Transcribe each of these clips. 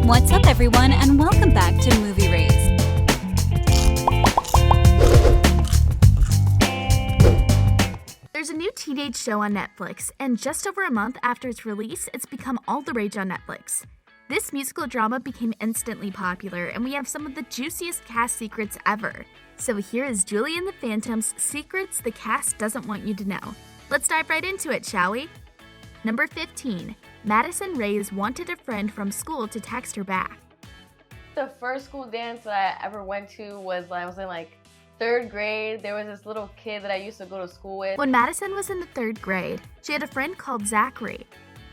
What's up, everyone, and welcome back to Movie Reyes. There's a new teenage show on Netflix, and just over a month after its release, it's become all the rage on Netflix. This musical drama became instantly popular, and we have some of the juiciest cast secrets ever. So here is Julie and the Phantoms' secrets the cast doesn't want you to know. Let's dive right into it, shall we? Number 15. Madison Reyes wanted a friend from school to text her back. The first school dance that I ever went to was I was in like 3rd grade. There was this little kid that I used to go to school with. When Madison was in the 3rd grade, she had a friend called Zachary.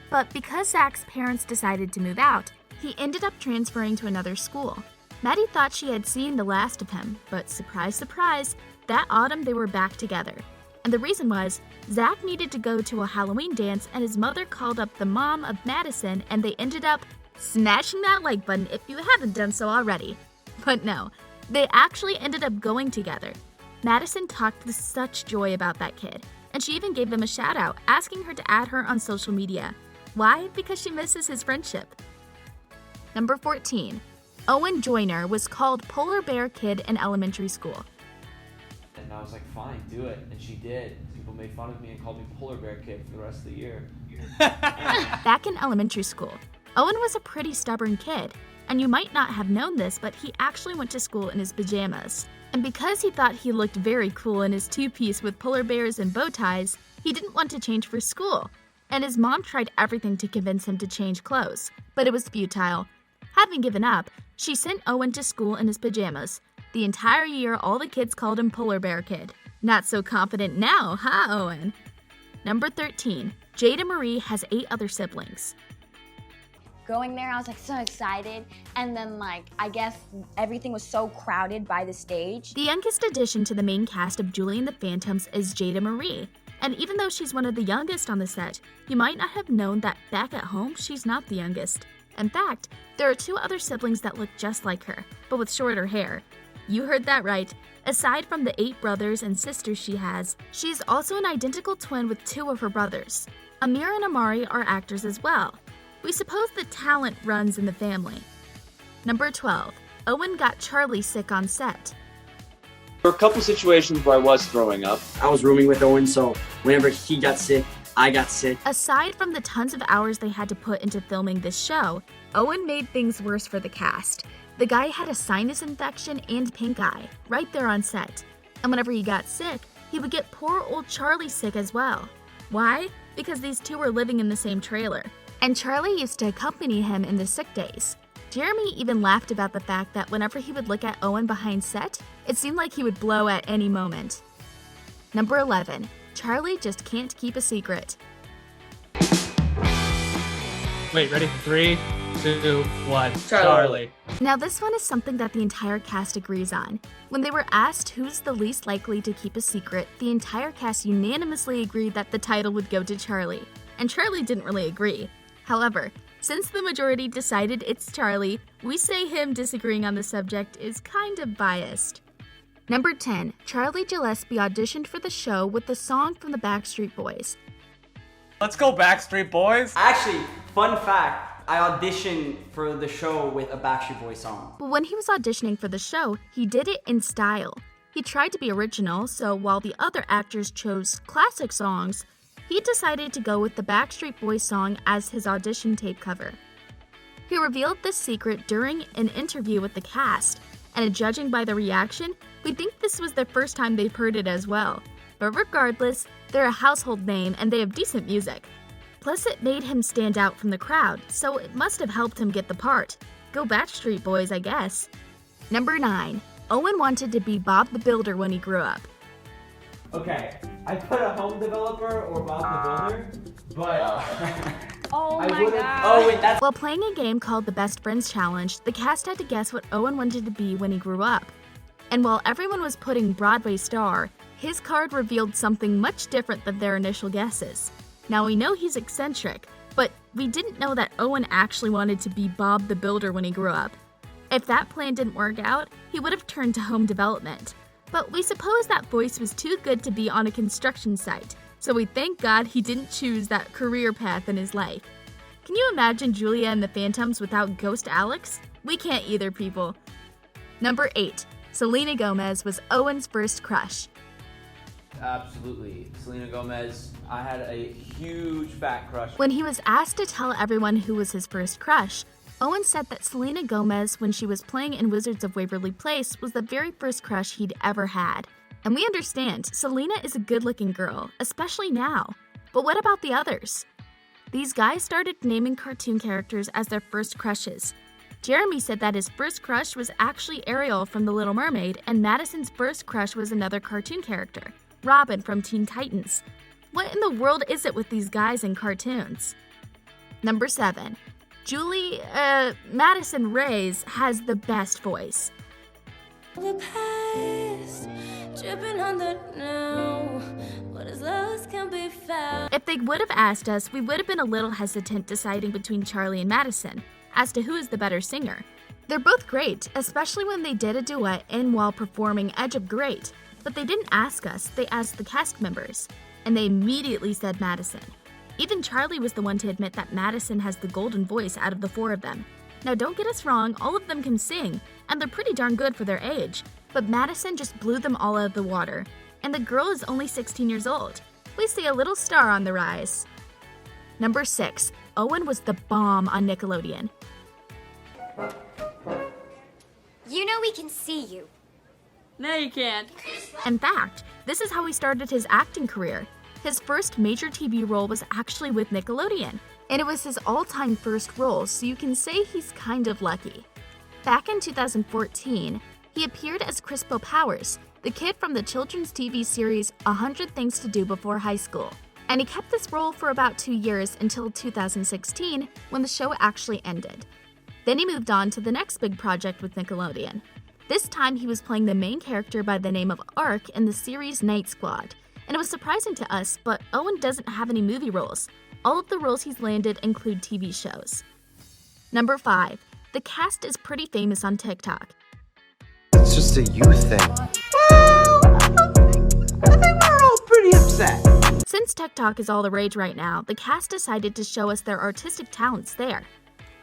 But because Zach's parents decided to move out, he ended up transferring to another school. Maddie thought she had seen the last of him, but surprise, surprise, that autumn they were back together. And the reason was, Zach needed to go to a Halloween dance and his mother called up the mom of Madison and they ended up smashing that like button if you haven't done so already. But no, they actually ended up going together. Madison talked with such joy about that kid, and she even gave him a shout out, asking her to add her on social media. Why? Because she misses his friendship. Number 14. Owen Joyner was called Polar Bear Kid in elementary school. And I was like, fine, do it. And she did. People made fun of me and called me Polar Bear Kid for the rest of the year. Back in elementary school, Owen was a pretty stubborn kid. And you might not have known this, but he actually went to school in his pajamas. And because he thought he looked very cool in his 2-piece with polar bears and bow ties, he didn't want to change for school. And his mom tried everything to convince him to change clothes, but it was futile. Having given up, she sent Owen to school in his pajamas. The entire year, all the kids called him Polar Bear Kid. Not so confident now, huh, Owen? Number 13. JADAH Marie has 8 other siblings. Going there, I was like so excited, and then I guess everything was so crowded by the stage. The youngest addition to the main cast of Julie and the Phantoms is JADAH Marie. And even though she's one of the youngest on the set, you might not have known that back at home, she's not the youngest. In fact, there are 2 other siblings that look just like her, but with shorter hair. You heard that right. Aside from the 8 brothers and sisters she has, she's also an identical twin with 2 of her brothers. Amir and Amari are actors as well. We suppose the talent runs in the family. Number 12. Owen got Charlie sick on set. There were a couple situations where I was throwing up. I was rooming with Owen, so whenever he got sick, I got sick. Aside from the tons of hours they had to put into filming this show, Owen made things worse for the cast. The guy had a sinus infection and pink eye, right there on set. And whenever he got sick, he would get poor old Charlie sick as well. Why? Because these 2 were living in the same trailer. And Charlie used to accompany him in the sick days. Jeremy even laughed about the fact that whenever he would look at Owen behind set, it seemed like he would blow at any moment. Number 11. Charlie just can't keep a secret. Wait, ready? 3, 2, 1. Charlie. Now this one is something that the entire cast agrees on. When they were asked who's the least likely to keep a secret, the entire cast unanimously agreed that the title would go to Charlie. And Charlie didn't really agree. However, since the majority decided it's Charlie, we say him disagreeing on the subject is kind of biased. Number 10. Charlie Gillespie auditioned for the show with the song from the Backstreet Boys. Let's go, Backstreet Boys. Actually, fun fact, I auditioned for the show with a Backstreet Boys song. But when he was auditioning for the show, he did it in style. He tried to be original, so while the other actors chose classic songs, he decided to go with the Backstreet Boys song as his audition tape cover. He revealed this secret during an interview with the cast, and judging by the reaction, we think this was the first time they've heard it as well. But regardless, they're a household name and they have decent music. Plus it made him stand out from the crowd, so it must have helped him get the part. Go Backstreet Boys, I guess. Number 9. Owen wanted to be Bob the Builder when he grew up. Okay, I put a home developer or Bob the Builder, but Oh I my would've- god. Oh wait, that's While playing a game called the Best Friends Challenge, the cast had to guess what Owen wanted to be when he grew up. And while everyone was putting Broadway star, his card revealed something much different than their initial guesses. Now we know he's eccentric, but we didn't know that Owen actually wanted to be Bob the Builder when he grew up. If that plan didn't work out, he would have turned to home development. But we suppose that voice was too good to be on a construction site, so we thank God he didn't choose that career path in his life. Can you imagine Julia and the Phantoms without Ghost Alex? We can't either, people. Number 8. Selena Gomez was Owen's first crush. Absolutely. Selena Gomez, I had a huge fat crush. When he was asked to tell everyone who was his first crush, Owen said that Selena Gomez, when she was playing in Wizards of Waverly Place, was the very first crush he'd ever had. And we understand, Selena is a good-looking girl, especially now. But what about the others? These guys started naming cartoon characters as their first crushes. Jeremy said that his first crush was actually Ariel from The Little Mermaid, and Madison's first crush was another cartoon character, Robin from Teen Titans. What in the world is it with these guys in cartoons? Number 7. Madison Reyes has the best voice. The past, dripping on the now. What is lost can be found. If they would have asked us, we would have been a little hesitant deciding between Charlie and Madison as to who is the better singer. They're both great, especially when they did a duet in while performing Edge of Great. But they didn't ask us, they asked the cast members, and they immediately said Madison. Even Charlie was the one to admit that Madison has the golden voice out of the 4 of them. Now don't get us wrong, all of them can sing, and they're pretty darn good for their age, but Madison just blew them all out of the water, and the girl is only 16 years old. We see a little star on the rise. Number 6. Owen was the bomb on Nickelodeon. You know we can see you. No, you can't. In fact, this is how he started his acting career. His first major TV role was actually with Nickelodeon, and it was his all-time first role, so you can say he's kind of lucky. Back in 2014, he appeared as Crispo Powers, the kid from the children's TV series 100 Things to Do Before High School. And he kept this role for about 2 years until 2016, when the show actually ended. Then he moved on to the next big project with Nickelodeon. This time he was playing the main character by the name of Ark in the series Night Squad. And it was surprising to us, but Owen doesn't have any movie roles. All of the roles he's landed include TV shows. Number 5. The cast is pretty famous on TikTok. It's just a you thing. Well, I think we're all pretty upset. Since TikTok is all the rage right now, the cast decided to show us their artistic talents there.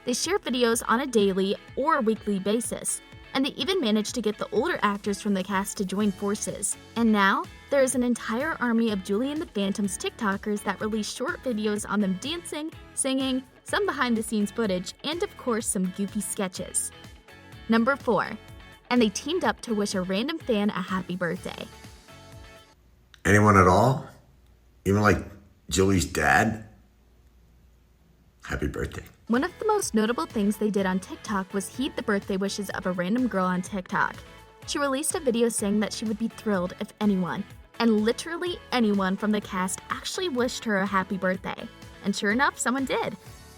They share videos on a daily or weekly basis, and they even managed to get the older actors from the cast to join forces. And now, there is an entire army of Julie and the Phantoms TikTokers that release short videos on them dancing, singing, some behind-the-scenes footage, and of course some goofy sketches. Number 4. And they teamed up to wish a random fan a happy birthday. Anyone at all? Even like Julie's dad? Happy birthday. One of the most notable things they did on TikTok was heed the birthday wishes of a random girl on TikTok. She released a video saying that she would be thrilled if anyone, and literally anyone from the cast actually wished her a happy birthday. And sure enough, someone did.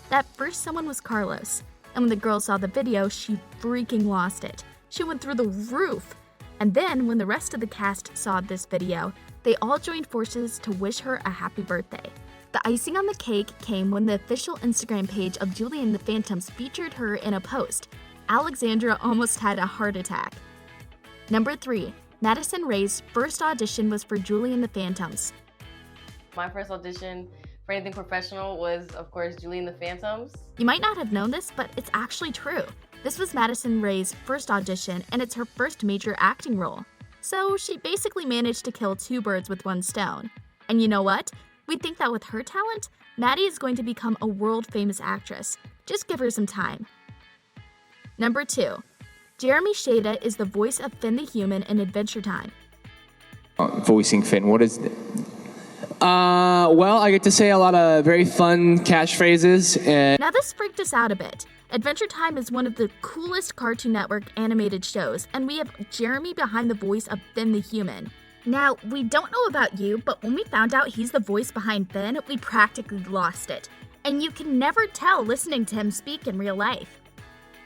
That first someone was Carlos, and when the girl saw the video, she freaking lost it. She went through the roof. And then, when the rest of the cast saw this video, they all joined forces to wish her a happy birthday. The icing on the cake came when the official Instagram page of Julie and the Phantoms featured her in a post. Alexandra almost had a heart attack. Number 3. Madison Reyes' first audition was for Julie and the Phantoms. My first audition for anything professional was, of course, Julie and the Phantoms. You might not have known this, but it's actually true. This was Madison Reyes' first audition, and it's her first major acting role. So she basically managed to kill 2 birds with 1 stone. And you know what? We think that with her talent, Maddie is going to become a world-famous actress. Just give her some time. Number 2. Jeremy Shada is the voice of Finn the Human in Adventure Time. Voicing Finn, what is it? Well, I get to say a lot of very fun catchphrases. Now this freaked us out a bit. Adventure Time is one of the coolest Cartoon Network animated shows, and we have Jeremy behind the voice of Finn the Human. Now, we don't know about you, but when we found out he's the voice behind Finn, we practically lost it. And you can never tell listening to him speak in real life.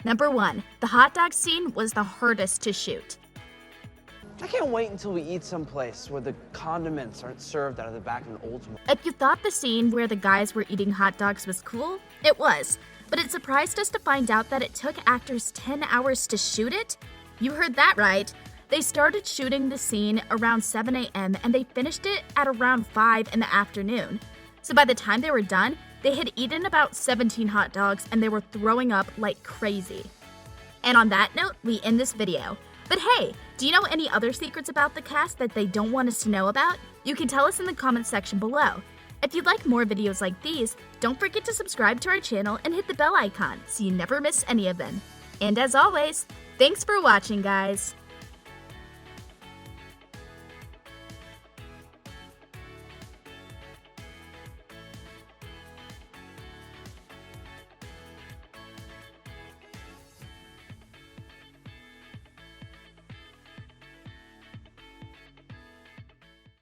Number 1. The hot dog scene was the hardest to shoot. I can't wait until we eat someplace where the condiments aren't served out of the back of an Oldsmobile. If you thought the scene where the guys were eating hot dogs was cool, it was. But it surprised us to find out that it took actors 10 hours to shoot it. You heard that right. They started shooting the scene around 7 a.m. and they finished it at around 5 in the afternoon. So by the time they were done, They had eaten about 17 hot dogs and they were throwing up like crazy. And on that note, we end this video. But hey, do you know any other secrets about the cast that they don't want us to know about? You can tell us in the comments section below. If you'd like more videos like these, don't forget to subscribe to our channel and hit the bell icon so you never miss any of them. And as always, thanks for watching, guys!